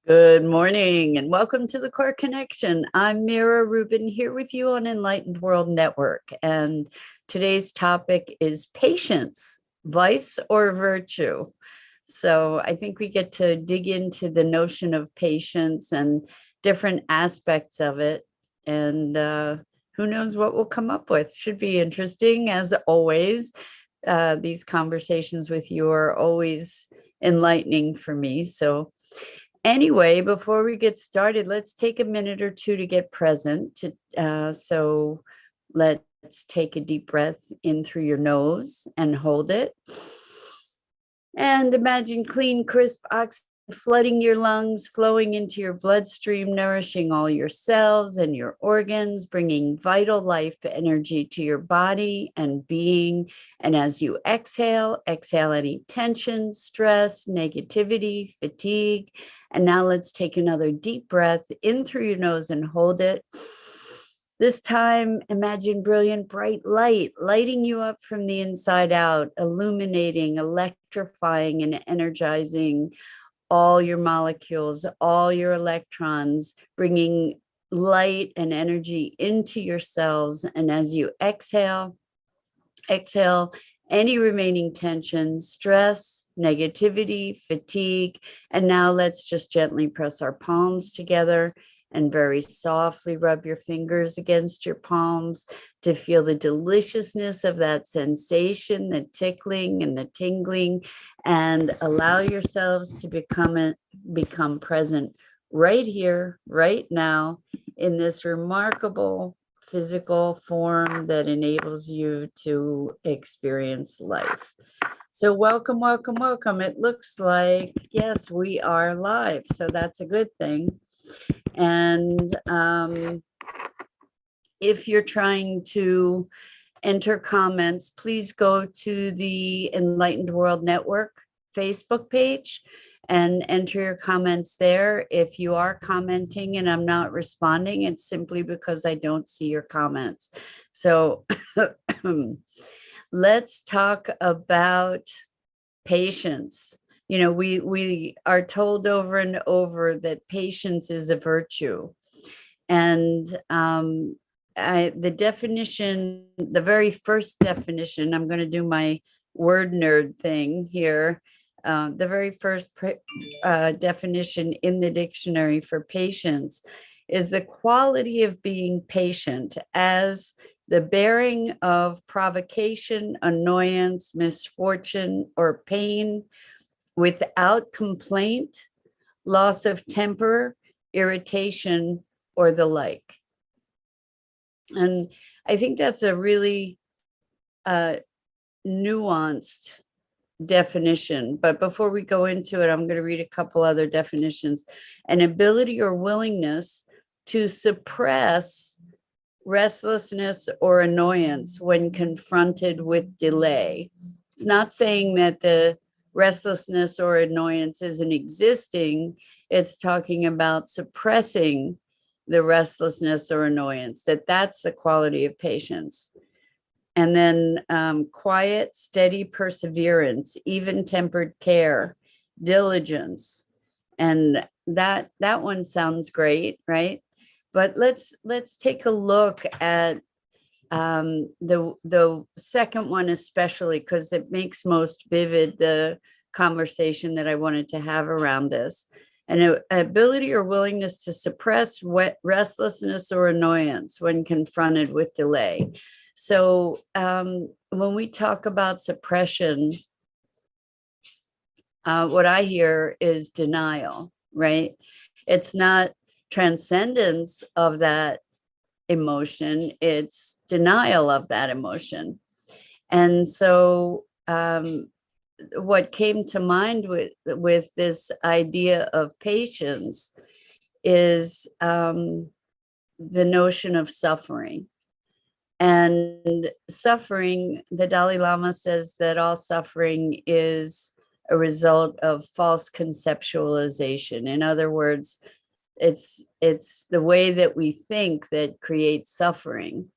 Good morning and welcome to the Core Connection. I'm Mira Rubin here with you on Enlightened World Network. And today's topic is patience, vice or virtue. So I think we get to dig into the notion of patience and different aspects of it. And who knows what we'll come up with. Should be interesting as always. These conversations with you are always enlightening for me. So anyway, before we get started, let's take a minute or two to get present. So let's take a deep breath in through your nose and hold it. And imagine clean, crisp oxygen flooding your lungs, flowing into your bloodstream, nourishing all your cells and your organs, bringing vital life energy to your body and being. And as you exhale any tension, stress, negativity, fatigue. And now let's take another deep breath in through your nose and hold it. This time, imagine brilliant, bright light lighting you up from the inside out, illuminating, electrifying, and energizing all your molecules, all your electrons, bringing light and energy into your cells. And as you exhale any remaining tension, stress, negativity, fatigue. And now let's just gently press our palms together and very softly rub your fingers against your palms to feel the deliciousness of that sensation, the tickling and the tingling, and allow yourselves to become present right here, right now, in this remarkable physical form that enables you to experience life. So welcome, welcome, welcome. It looks like, yes, we are live. So that's a good thing. And if you're trying to enter comments, please go to the Enlightened World Network Facebook page and enter your comments there. If you are commenting and I'm not responding, it's simply because I don't see your comments. So let's talk about patience. You know, we are told over and over that patience is a virtue. And the definition, the very first definition, I'm going to do my word nerd thing here. The very first definition in the dictionary for patience is the quality of being patient as the bearing of provocation, annoyance, misfortune, or pain without complaint, loss of temper, irritation, or the like. And I think that's a really nuanced definition. But before we go into it, I'm going to read a couple other definitions. An ability or willingness to suppress restlessness or annoyance when confronted with delay. It's not saying that the restlessness or annoyance isn't existing. It's talking about suppressing the restlessness or annoyance, that's the quality of patience. And then quiet, steady perseverance, even-tempered care, diligence. And that one sounds great, right? But let's take a look at the second one, especially because it makes most vivid the conversation that I wanted to have around this. An ability or willingness to suppress restlessness or annoyance when confronted with delay. So when we talk about suppression, what I hear is denial, right? It's not transcendence of that emotion, it's denial of that emotion. And so what came to mind with this idea of patience is the notion of suffering. And suffering, the Dalai Lama says that all suffering is a result of false conceptualization. In other words, it's the way that we think that creates suffering.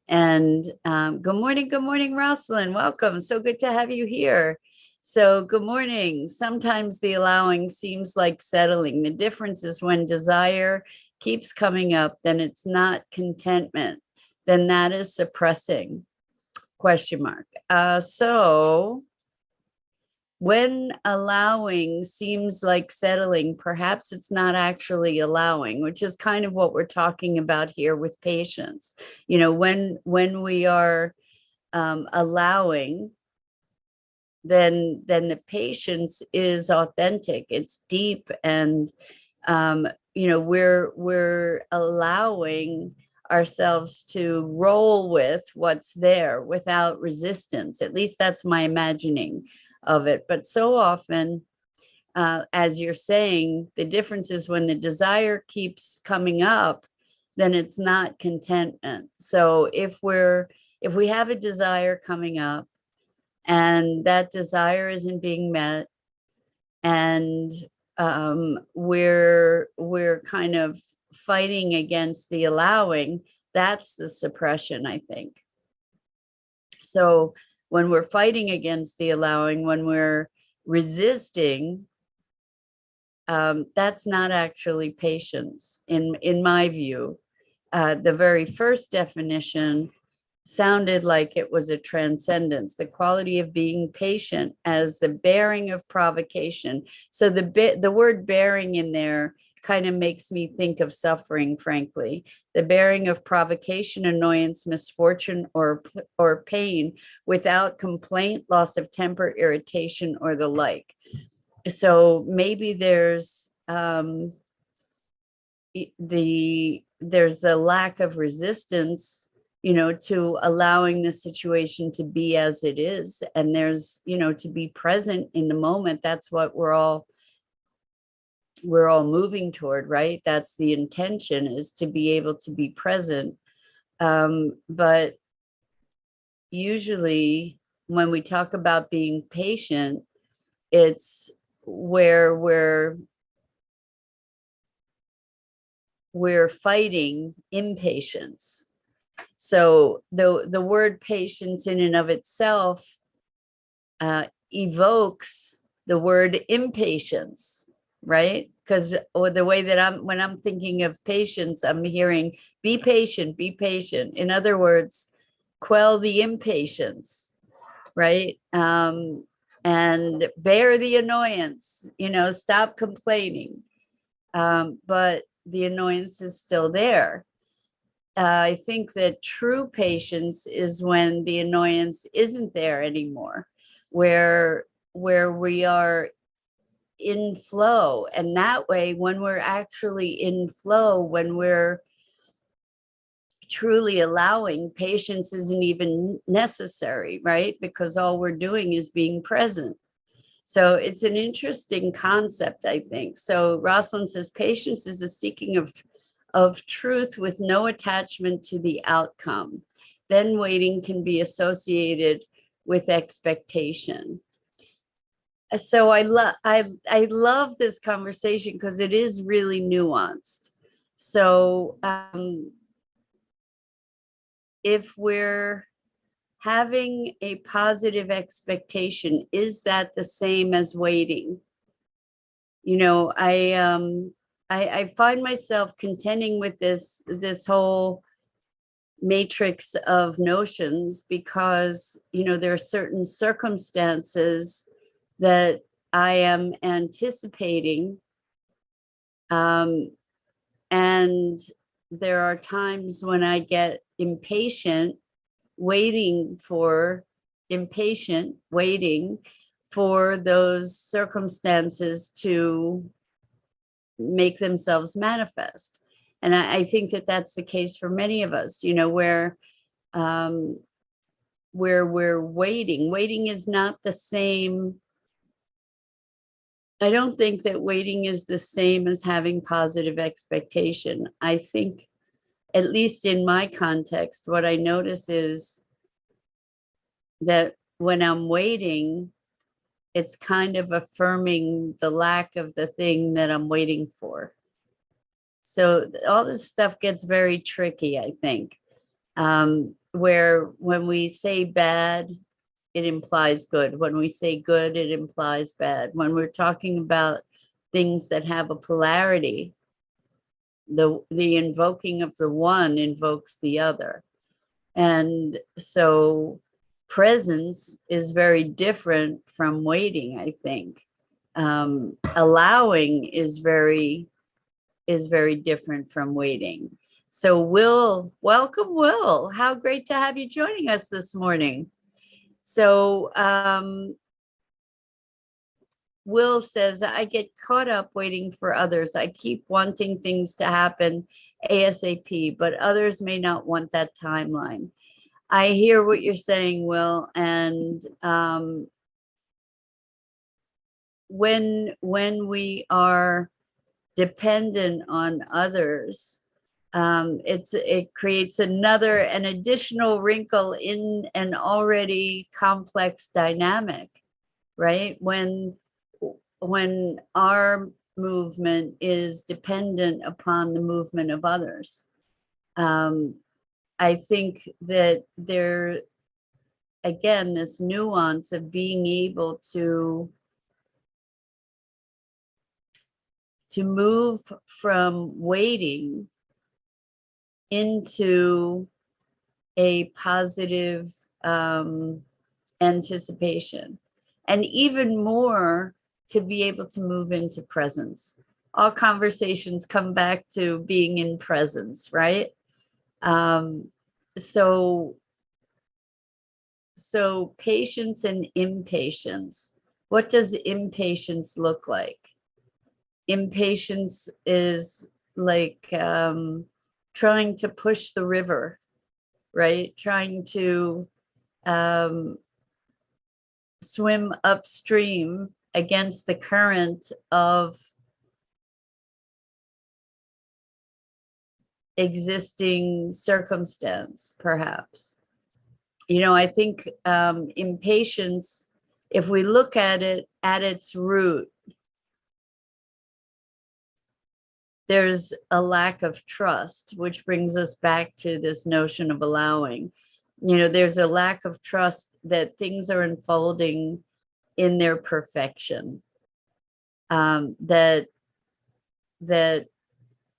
And good morning, Rosalind. Welcome. So good to have you here. So, good morning. Sometimes the allowing seems like settling. The difference is when desire keeps coming up, then it's not contentment. Then that is suppressing. Question mark. So when allowing seems like settling, perhaps it's not actually allowing, which is kind of what we're talking about here with patience. You know, when we are allowing, then the patience is authentic, it's deep, and we're allowing ourselves to roll with what's there without resistance. At least that's my imagining of it. But so often, as you're saying, the difference is when the desire keeps coming up, then it's not contentment. So if we have a desire coming up and that desire isn't being met, and we're kind of fighting against the allowing, that's the suppression, I think. So when we're fighting against the allowing, when we're resisting, that's not actually patience in my view. The very first definition sounded like it was a transcendence, the quality of being patient as the bearing of provocation. So the word bearing in there kind of makes me think of suffering, frankly. The bearing of provocation, annoyance, misfortune, or pain without complaint, loss of temper, irritation, or the like. So maybe there's there's a lack of resistance, to allowing the situation to be as it is. And there's, to be present in the moment. That's what we're all moving toward, right? That's the intention, is to be able to be present. But usually when we talk about being patient, it's where we're fighting impatience. So the word patience in and of itself evokes the word impatience, right? Because the way that when I'm thinking of patience, I'm hearing be patient, be patient. In other words, quell the impatience, right? And bear the annoyance, stop complaining. But the annoyance is still there. I think that true patience is when the annoyance isn't there anymore, where we are in flow. And that way, when we're actually in flow, when we're truly allowing, patience isn't even necessary, right? Because all we're doing is being present. So it's an interesting concept, I think. So Rosalind says, patience is the seeking of truth with no attachment to the outcome. Then waiting can be associated with expectation. So I love this conversation because it is really nuanced. So if we're having a positive expectation, is that the same as waiting? I find myself contending with this whole matrix of notions because, there are certain circumstances that I am anticipating. And there are times when I get impatient, waiting for those circumstances to make themselves manifest. And I think that that's the case for many of us, where we're waiting. Waiting is not the same. I don't think that waiting is the same as having positive expectation. I think, at least in my context, what I notice is that when I'm waiting, it's kind of affirming the lack of the thing that I'm waiting for. So all this stuff gets very tricky, I think, where when we say bad it implies good. When we say good, it implies bad. When we're talking about things that have a polarity, the invoking of the one invokes the other. And so presence is very different from waiting, I think. Allowing is very different from waiting. So Will, welcome, Will. How great to have you joining us this morning. So Will says, I get caught up waiting for others. I keep wanting things to happen ASAP, but others may not want that timeline. I hear what you're saying, Will, and when we are dependent on others, it creates an additional wrinkle in an already complex dynamic, right? When our movement is dependent upon the movement of others. I think that there, again, this nuance of being able to move from waiting into a positive anticipation, and even more to be able to move into presence. All conversations come back to being in presence, right? So patience and impatience. What does impatience look like? Impatience is like trying to push the river, right? Trying to swim upstream against the current of existing circumstance, perhaps. You know, I think impatience, if we look at it at its root, there's a lack of trust, which brings us back to this notion of allowing. You know, there's a lack of trust that things are unfolding in their perfection, that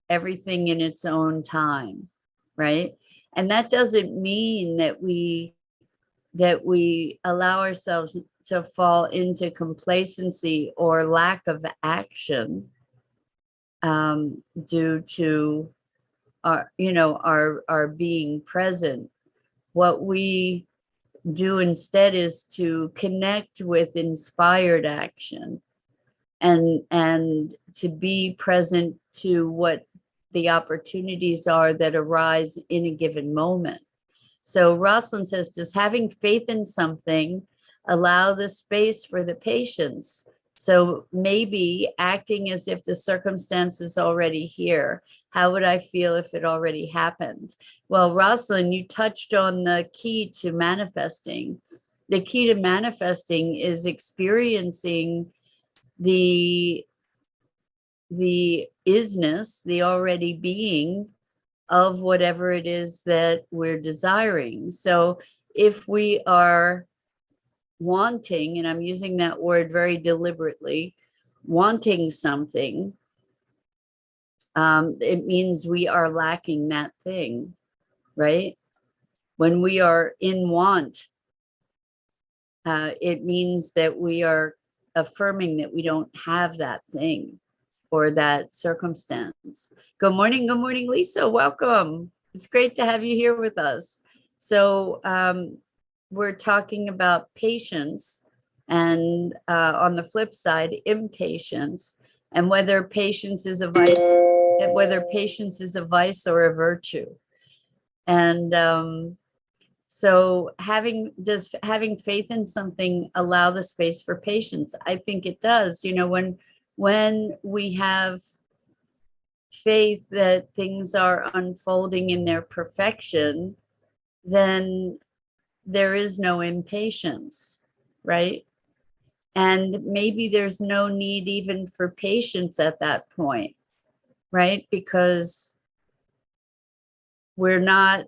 everything in its own time, right? And that doesn't mean that we allow ourselves to fall into complacency or lack of action due to our being present. What we do instead is to connect with inspired action and to be present to what the opportunities are that arise in a given moment. So Rosalind says, does having faith in something allow the space for the patience? So maybe acting as if the circumstance is already here. How would I feel if it already happened? Well, Rosalind, you touched on the key to manifesting. The key to manifesting is experiencing the isness, the already being of whatever it is that we're desiring. So if we are wanting, and I'm using that word very deliberately, wanting something, it means we are lacking that thing, right? When we are in want, it means that we are affirming that we don't have that thing or that circumstance. Good morning, Lisa. Welcome. It's great to have you here with us. So we're talking about patience and on the flip side, impatience, and whether patience is a vice or a virtue. And so does having faith in something allow the space for patience? I think it does. You know, when we have faith that things are unfolding in their perfection, then there is no impatience, right? And maybe there's no need even for patience at that point, right? Because we're not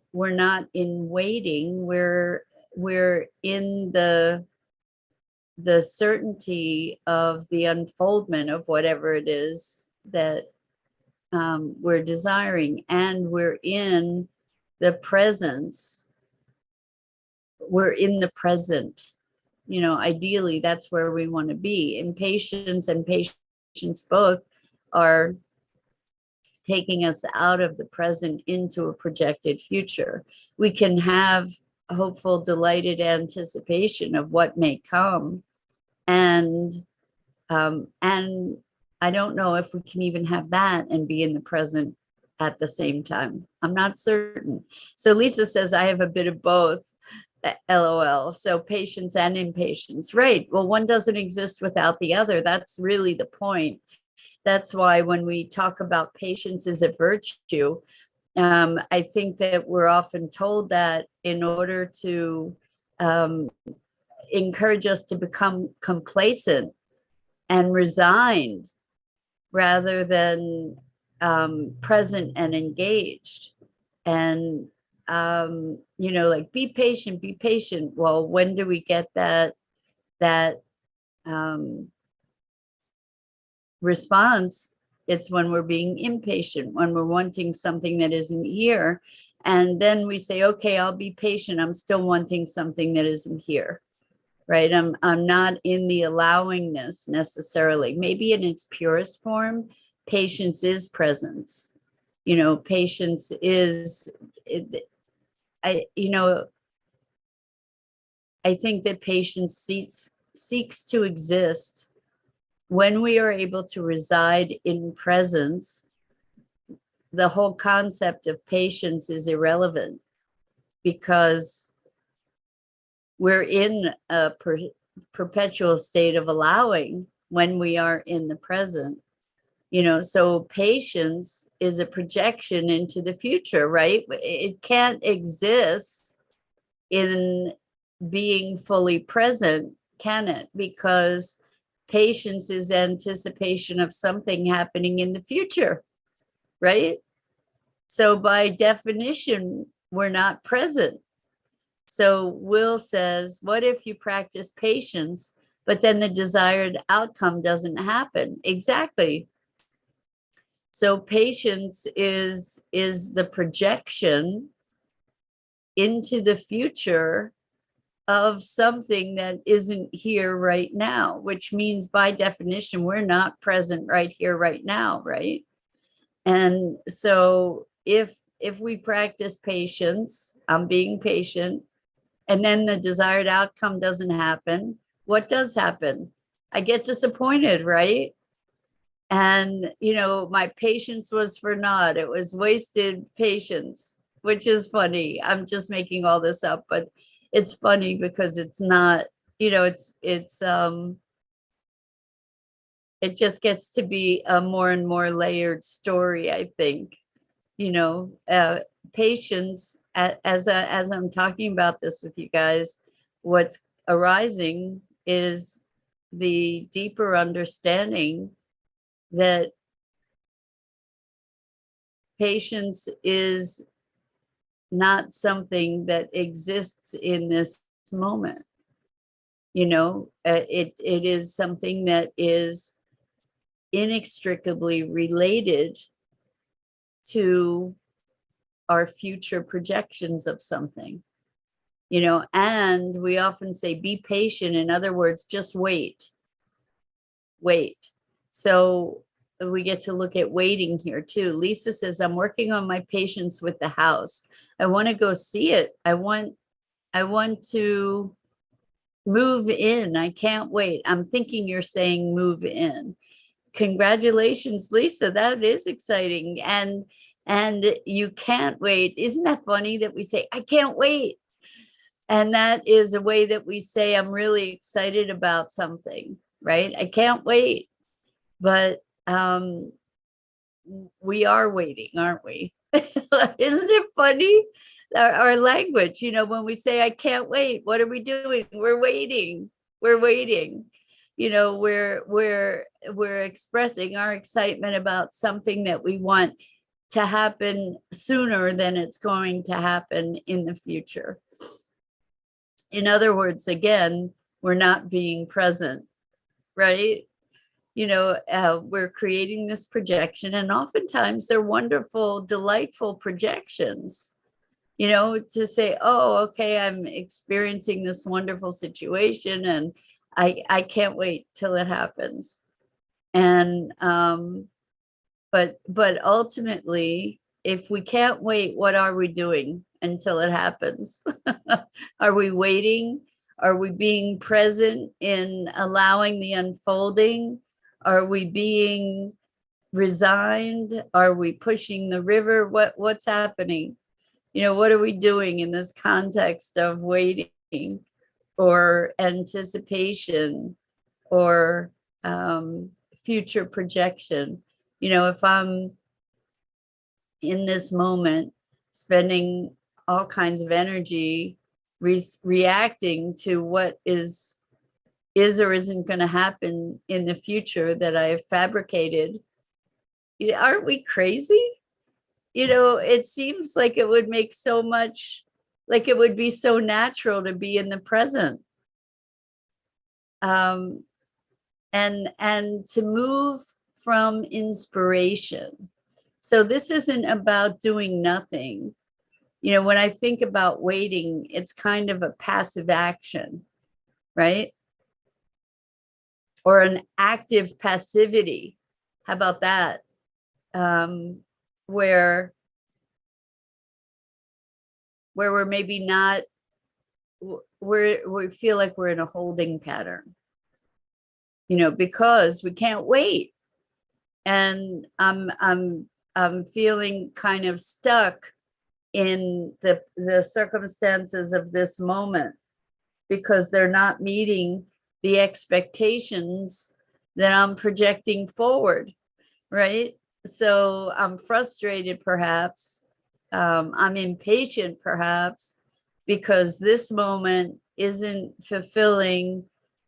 in waiting, we're we're in the certainty of the unfoldment of whatever it is that we're desiring, and we're in the presence, we're in the present. Ideally, that's where we want to be. Impatience and patience both are taking us out of the present into a projected future. We can have hopeful, delighted anticipation of what may come, and I don't know if we can even have that and be in the present at the same time. I'm not certain. So Lisa says, I have a bit of both. LOL. So patience and impatience. Right. Well, one doesn't exist without the other. That's really the point. That's why when we talk about patience as a virtue, I think that we're often told that in order to encourage us to become complacent and resigned rather than present and engaged. And like, be patient, be patient. Well, when do we get that response? It's when we're being impatient, when we're wanting something that isn't here. And then we say, okay, I'll be patient. I'm still wanting something that isn't here. Right? I'm not in the allowingness necessarily. Maybe in its purest form, patience is presence. Patience is, I think that patience seeks to exist when we are able to reside in presence. The whole concept of patience is irrelevant because we're in a perpetual state of allowing when we are in the present. So patience is a projection into the future, right? It can't exist in being fully present, can it? Because patience is anticipation of something happening in the future, right? So by definition, we're not present. So Will says, what if you practice patience, but then the desired outcome doesn't happen? Exactly. So patience is the projection into the future of something that isn't here right now, which means by definition, we're not present right here, right now, right? And so if we practice patience, I'm being patient, and then the desired outcome doesn't happen, what does happen? I get disappointed, right? And, my patience was for naught. It was wasted patience, which is funny. I'm just making all this up, but it's funny because it's not, it just gets to be a more and more layered story, I think. Patience, as I'm talking about this with you guys, what's arising is the deeper understanding that patience is not something that exists in this moment. It is something that is inextricably related to our future projections of something. And we often say, be patient. In other words, just wait. So we get to look at waiting here too. Lisa says, I'm working on my patience with the house. I want to go see it. I want to move in. I can't wait. I'm thinking you're saying move in. Congratulations, Lisa. That is exciting. And you can't wait. Isn't that funny that we say, I can't wait? And that is a way that we say, I'm really excited about something, right? I can't wait. But we are waiting, aren't we? Isn't it funny? Our language, when we say, I can't wait, what are we doing? We're waiting. We're expressing our excitement about something that we want to happen sooner than it's going to happen in the future. In other words, again, we're not being present, right? We're creating this projection, and oftentimes they're wonderful, delightful projections, to say, oh, okay, I'm experiencing this wonderful situation and I can't wait till it happens. And but ultimately, if we can't wait, what are we doing until it happens? Are we waiting? Are we being present in allowing the unfolding? Are we being resigned? Are we pushing the river? What's happening? What are we doing in this context of waiting or anticipation or future projection? If I'm in this moment spending all kinds of energy reacting to what is or isn't going to happen in the future that I have fabricated, aren't we crazy? It seems like it would make so much, like it would be so natural to be in the present. And to move from inspiration. So this isn't about doing nothing. When I think about waiting, it's kind of a passive action, right? Or an active passivity. How about that? Where we're maybe not, we feel like we're in a holding pattern, because we can't wait. And I'm feeling kind of stuck in the circumstances of this moment because they're not meeting the expectations that I'm projecting forward, right? So I'm frustrated, perhaps. I'm impatient, perhaps, because this moment isn't fulfilling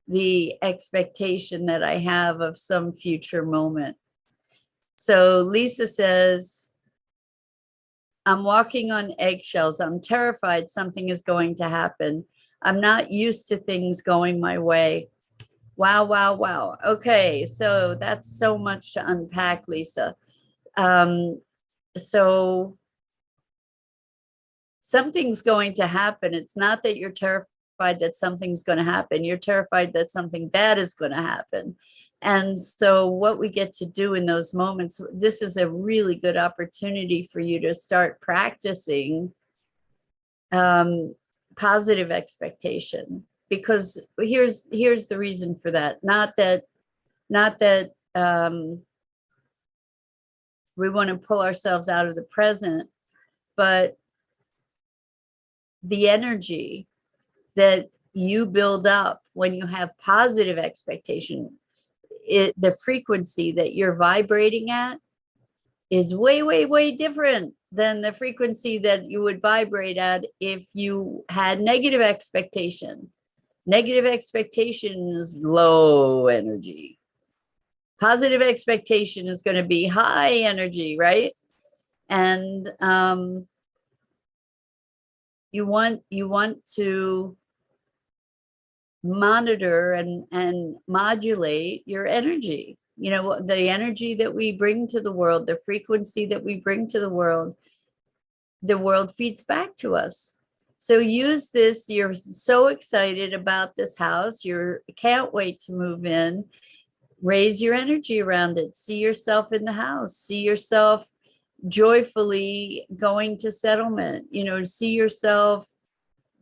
the expectation that I have of some future moment. So Lisa says, I'm walking on eggshells. I'm terrified something is going to happen. I'm not used to things going my way. Wow, wow, wow. Okay, so that's so much to unpack, Lisa. So something's going to happen. It's not that you're terrified that something's going to happen. You're terrified that something bad is going to happen. And so what we get to do in those moments, this is a really good opportunity for you to start practicing positive expectation, because here's the reason for that. Not that we want to pull ourselves out of the present, but the energy that you build up when you have positive expectation, the frequency that you're vibrating at is way, way, way different than the frequency that you would vibrate at if you had negative expectation. Negative expectation is low energy. Positive expectation is going to be high energy, right? And you want to monitor and modulate your energy. The energy that we bring to the world, the frequency that we bring to the world feeds back to us. So use this. You're so excited about this house. You can't wait to move in. Raise your energy around it. See yourself in the house. See yourself joyfully going to settlement. See yourself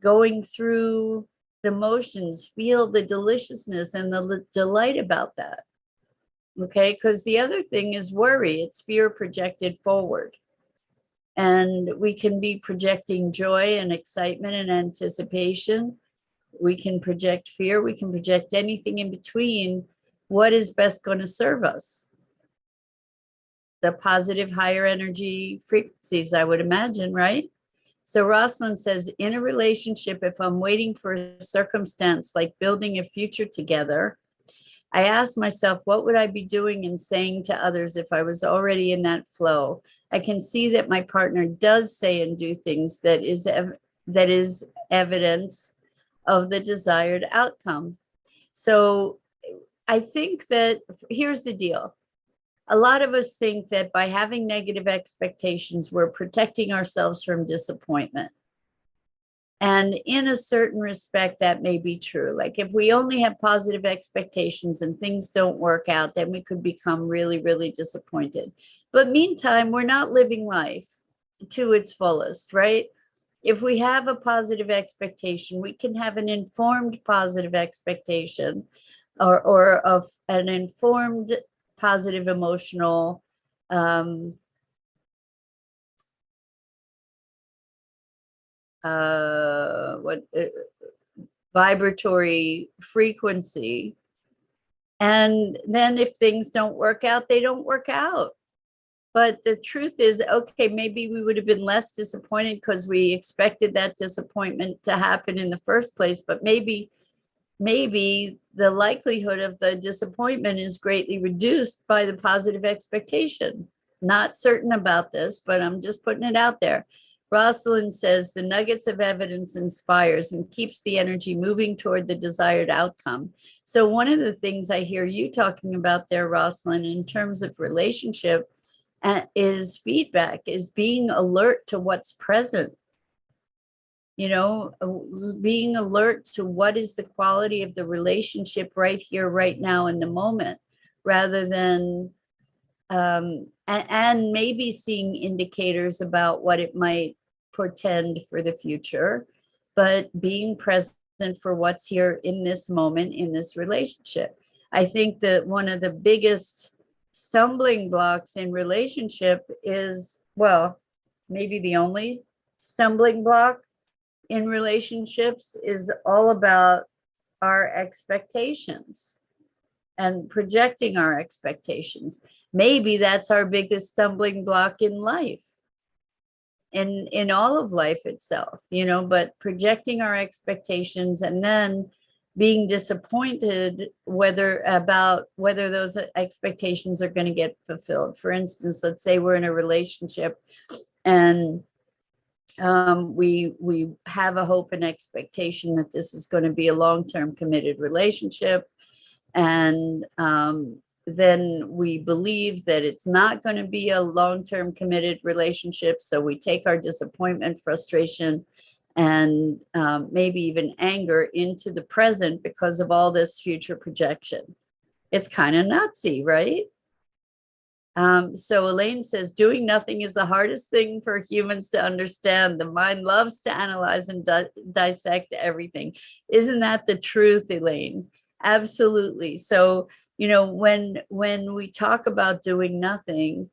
going through the motions. Feel the deliciousness and the delight about that. Okay, because the other thing is worry. It's fear projected forward. And we can be projecting joy and excitement and anticipation. We can project fear. We can project anything in between. What is best going to serve us? The positive, higher energy frequencies, I would imagine, right? So Rosalind says, in a relationship, if I'm waiting for a circumstance like building a future together, I ask myself, what would I be doing and saying to others if I was already in that flow? I can see that my partner does say and do things that is evidence of the desired outcome. So I think that here's the deal. A lot of us think that by having negative expectations, we're protecting ourselves from disappointment. And in a certain respect, that may be true. Like if we only have positive expectations and things don't work out, then we could become really, really disappointed. But meantime, we're not living life to its fullest, right? If we have a positive expectation, we can have an informed positive expectation or of an informed positive emotional vibratory frequency. And then if things don't work out, they don't work out. But the truth is, okay, maybe we would have been less disappointed because we expected that disappointment to happen in the first place. But maybe the likelihood of the disappointment is greatly reduced by the positive expectation. Not certain about this, but I'm just putting it out there. Rosalind says the nuggets of evidence inspires and keeps the energy moving toward the desired outcome. So one of the things I hear you talking about there, Rosalind, in terms of relationship is feedback, is being alert to what's present. You know, being alert to what is the quality of the relationship right here, right now, in the moment, rather than and maybe seeing indicators about what it might portend for the future, but being present for what's here in this moment, in this relationship. I think that one of the biggest stumbling blocks in relationship is, well, maybe the only stumbling block in relationships is all about our expectations and projecting our expectations. Maybe that's our biggest stumbling block in life, in all of life itself, you know, but projecting our expectations and then being disappointed whether those expectations are going to get fulfilled. For instance, let's say we're in a relationship and we have a hope and expectation that this is going to be a long-term committed relationship. And then we believe that it's not going to be a long-term committed relationship. So we take our disappointment, frustration, and maybe even anger into the present because of all this future projection. It's kind of nutsy, right? So Elaine says, doing nothing is the hardest thing for humans to understand. The mind loves to analyze and dissect everything. Isn't that the truth, Elaine? Absolutely. So, you know, when we talk about doing nothing,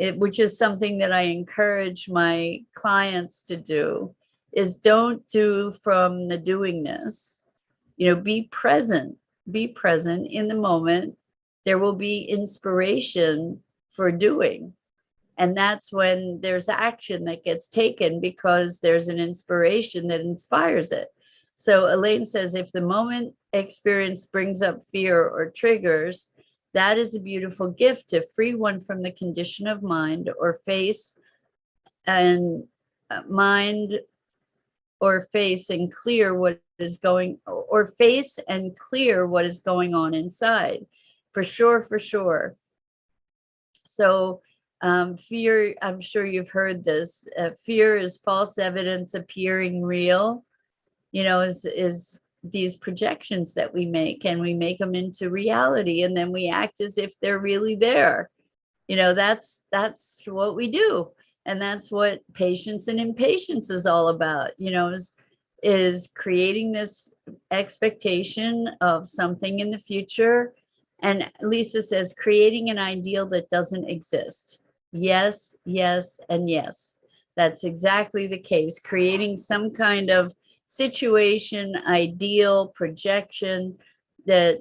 which is something that I encourage my clients to do, is don't do from the doingness. You know, be present in the moment. There will be inspiration for doing. And that's when there's action that gets taken because there's an inspiration that inspires it. So Elaine says, if the moment experience brings up fear or triggers, that is a beautiful gift to free one from the condition of mind or face and clear what is going on inside. For sure. So fear, I'm sure you've heard this, fear is false evidence appearing real, you know, is these projections that we make, and we make them into reality, and then we act as if they're really there. You know, that's what we do. And that's what patience and impatience is all about, you know, is creating this expectation of something in the future. And Lisa says, creating an ideal that doesn't exist. Yes, and yes. That's exactly the case. Creating some kind of situation, ideal, projection that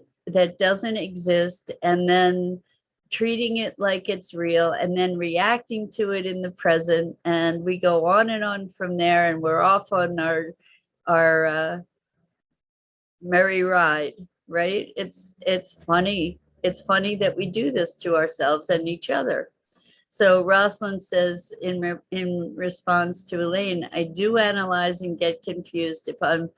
doesn't exist, and then treating it like it's real, and then reacting to it in the present. And we go on and on from there, and we're off on our merry ride. Right? It's funny. It's funny that we do this to ourselves and each other. So Rosalind says in response to Elaine, I do analyze and get confused if I'm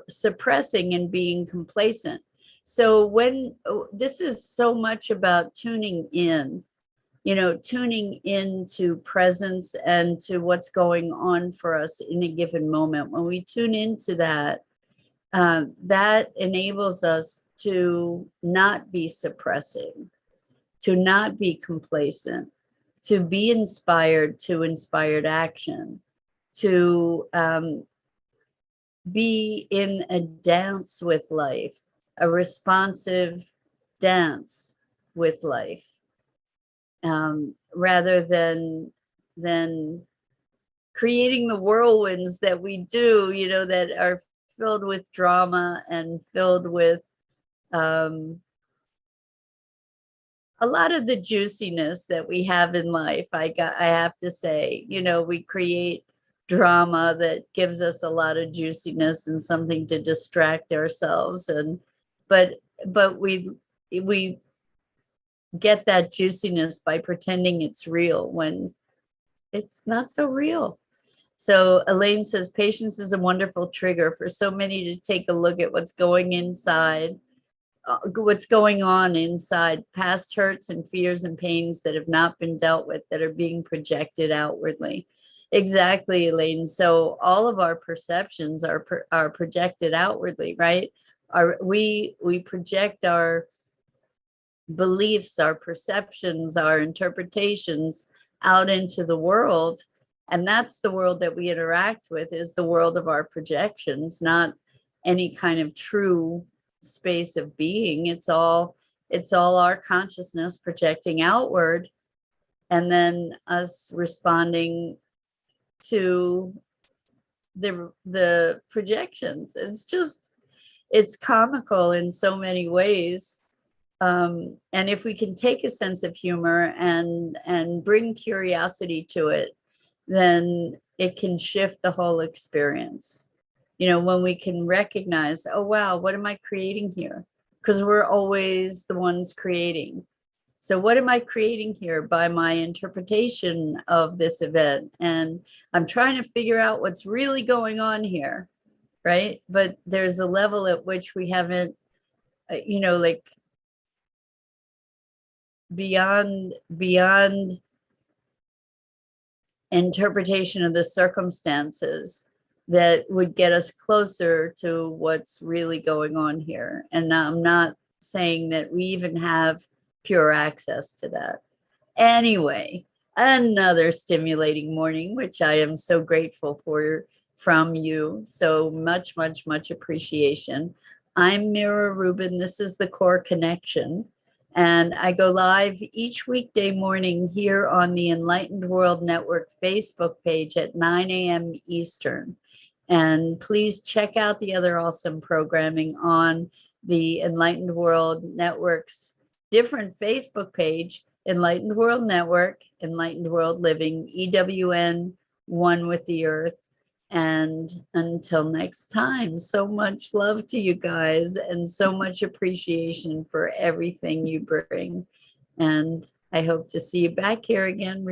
suppressing and being complacent. So when this is so much about tuning in, tuning into presence and to what's going on for us in a given moment. When we tune into that, that enables us to not be suppressing, to not be complacent, to be inspired to inspired action, to be in a dance with life, a responsive dance with life, rather than creating the whirlwinds that we do, that are filled with drama and filled with a lot of the juiciness that we have in life. I have to say, we create drama that gives us a lot of juiciness and something to distract ourselves, but we get that juiciness by pretending it's real when it's not so real. So Elaine says, patience is a wonderful trigger for so many to take a look at what's going on inside, past hurts and fears and pains that have not been dealt with, that are being projected outwardly. Exactly, Elaine. So all of our perceptions are projected outwardly, right? We project our beliefs, our perceptions, our interpretations out into the world. And that's the world that we interact with, is the world of our projections, not any kind of true space of being. It's all our consciousness projecting outward, and then us responding to the projections. It's comical in so many ways. And if we can take a sense of humor and bring curiosity to it, then it can shift the whole experience. When we can recognize, oh, wow, what am I creating here? Because we're always the ones creating. So what am I creating here by my interpretation of this event? And I'm trying to figure out what's really going on here, right? But there's a level at which we haven't, like beyond interpretation of the circumstances that would get us closer to what's really going on here. And I'm not saying that we even have pure access to that. Anyway, another stimulating morning, which I am so grateful for from you. So much, much, much appreciation. I'm Mira Rubin. This is the Core Connection. And I go live each weekday morning here on the Enlightened World Network Facebook page at 9 a.m. Eastern. And please check out the other awesome programming on the Enlightened World Network's different Facebook page, Enlightened World Network, Enlightened World Living, EWN, One with the Earth. And until next time, so much love to you guys and so much appreciation for everything you bring. And I hope to see you back here again.